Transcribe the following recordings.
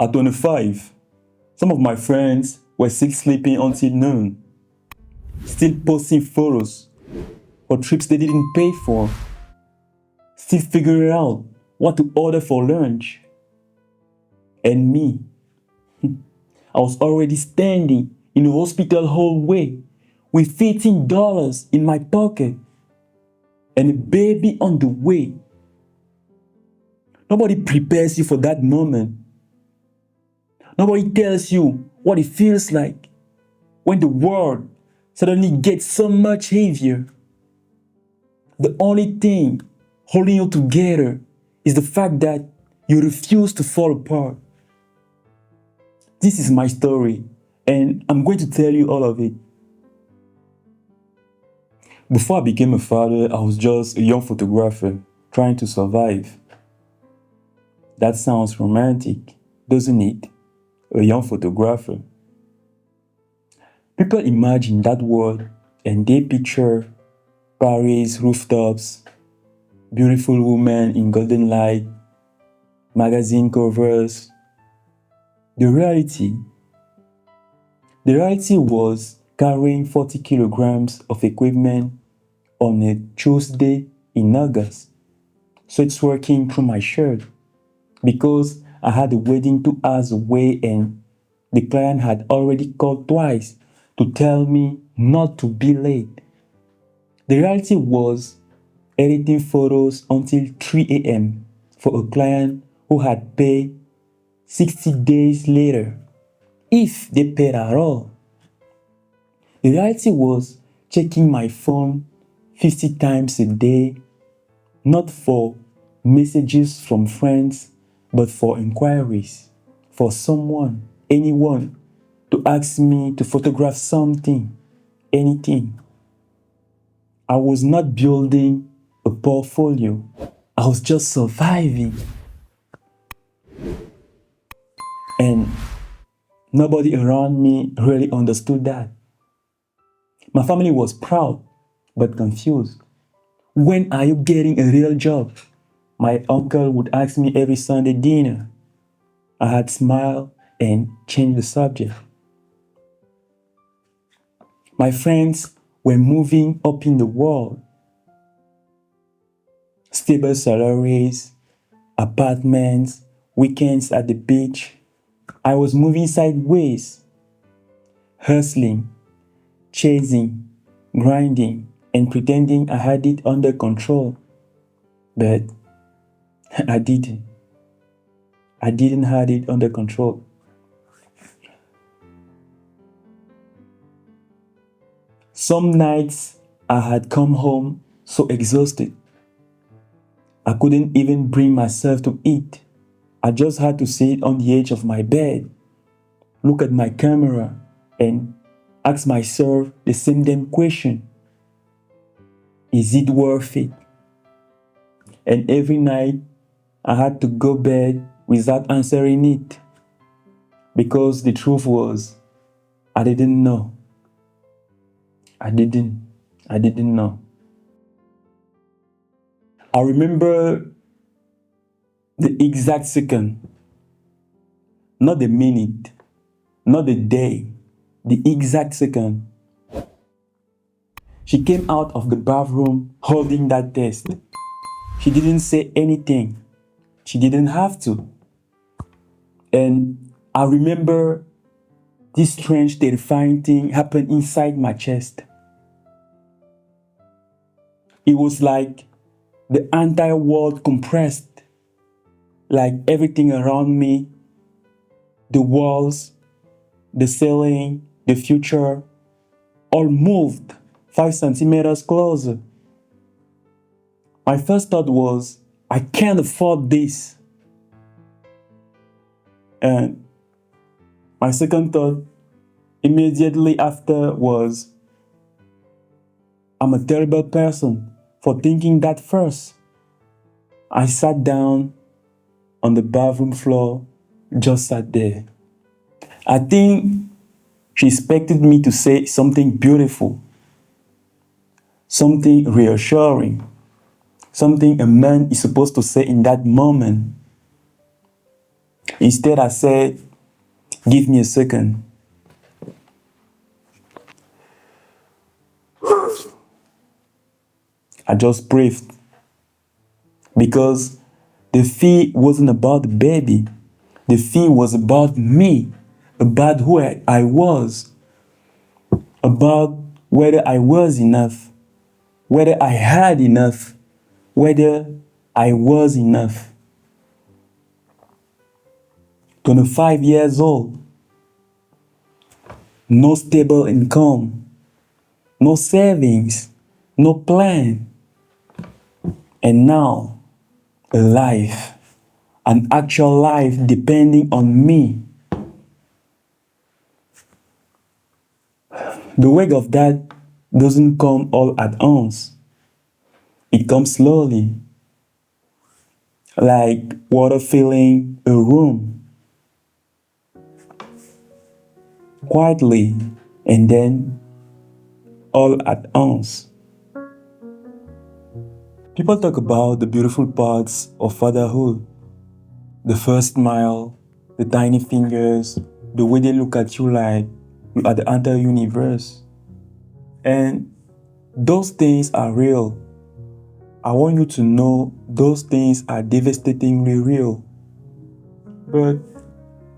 At 25, some of my friends were still sleeping until noon, still posting photos for trips they didn't pay for, still figuring out what to order for lunch. And me, I was already standing in a hospital hallway with $15 in my pocket and a baby on the way. Nobody prepares you for that moment. Nobody tells you what it feels like when the world suddenly gets so much heavier. The only thing holding you together is the fact that you refuse to fall apart. This is my story, and I'm going to tell you all of it. Before I became a father, I was just a young photographer trying to survive. That sounds romantic, doesn't it? A young photographer. People imagine that word and they picture Paris rooftops, beautiful women in golden light, magazine covers. The reality was carrying 40 kilograms of equipment on a Tuesday in August. So it's working through my shirt because I had a wedding 2 hours away and the client had already called twice to tell me not to be late. The reality was editing photos until 3 a.m. for a client who had paid 60 days later, if they paid at all. The reality was checking my phone 50 times a day, not for messages from friends, but for inquiries, for someone, anyone, to ask me to photograph something, anything. I was not building a portfolio. I was just surviving. And nobody around me really understood that. My family was proud, but confused. When are you getting a real job? My uncle would ask me every Sunday dinner. I had smiled and changed the subject. My friends were moving up in the world. Stable salaries, apartments, weekends at the beach. I was moving sideways, hustling, chasing, grinding, and pretending I had it under control. But I didn't. I didn't have it under control. Some nights I had come home so exhausted. I couldn't even bring myself to eat. I just had to sit on the edge of my bed, look at my camera, and ask myself the same damn question. Is it worth it? And every night I had to go to bed without answering it. Because the truth was, I didn't know. I didn't know. I remember the exact second, not the minute, not the day, the exact second. She came out of the bathroom holding that test. She didn't say anything. She didn't have to. And I remember this strange, terrifying thing happened inside my chest. It was like the entire world compressed, like everything around me, the walls, the ceiling, the future, all moved 5 centimeters closer. My first thought was, I can't afford this. And my second thought immediately after was, I'm a terrible person for thinking that first. I sat down on the bathroom floor, just sat there. I think she expected me to say something beautiful, something reassuring, something a man is supposed to say in that moment. Instead, I said, give me a second. I just breathed because the fear wasn't about the baby. The fear was about me, about who I was, about whether I was enough, whether I had enough, whether I was enough. 25 years old, no stable income, no savings, no plan, and now a life, an actual life depending on me. The weight of that doesn't come all at once. It comes slowly, like water filling a room, quietly, and then all at once. People talk about the beautiful parts of fatherhood, the first smile, the tiny fingers, the way they look at you like you are the entire universe. And those things are real. I want you to know those things are devastatingly real. But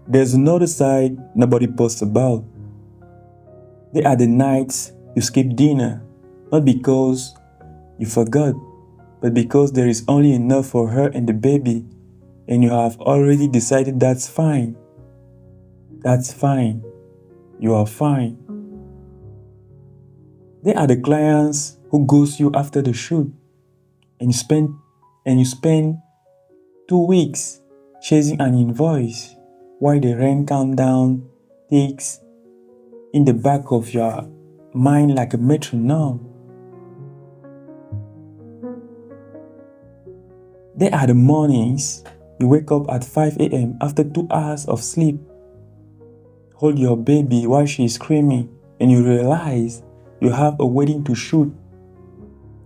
there's another side nobody posts about. They are the nights you skip dinner, not because you forgot, but because there is only enough for her and the baby, and you have already decided that's fine. That's fine. You are fine. They are the clients who ghost you after the shoot, and you spend 2 weeks chasing an invoice while the rent countdown ticks in the back of your mind like a metronome. There are the mornings you wake up at 5 a.m. after 2 hours of sleep, hold your baby while she is screaming, and you realize you have a wedding to shoot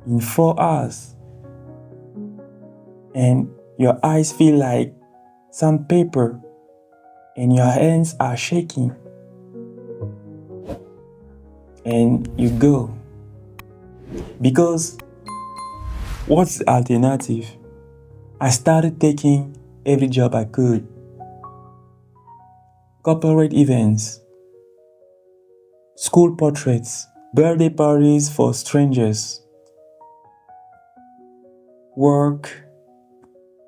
in 4 hours, and your eyes feel like sandpaper and your hands are shaking, and you go. Because what's the alternative? I started taking every job I could. Corporate events, school portraits, birthday parties for strangers, work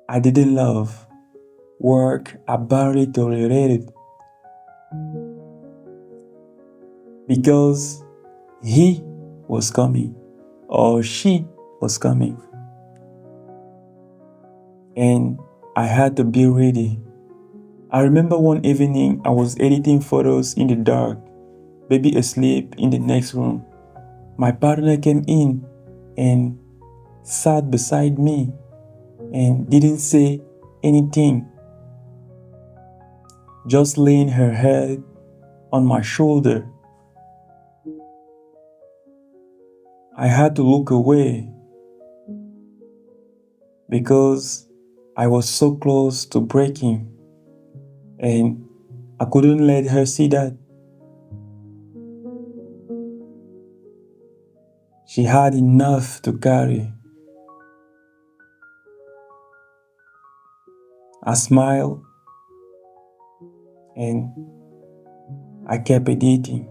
I didn't love, work I barely tolerated because he was coming or she was coming. And I had to be ready. I remember one evening I was editing photos in the dark, baby asleep in the next room. My partner came in and sat beside me and didn't say anything, just laying her head on my shoulder. I had to look away because I was so close to breaking, and I couldn't let her see that. She had enough to carry. I smiled and I kept editing.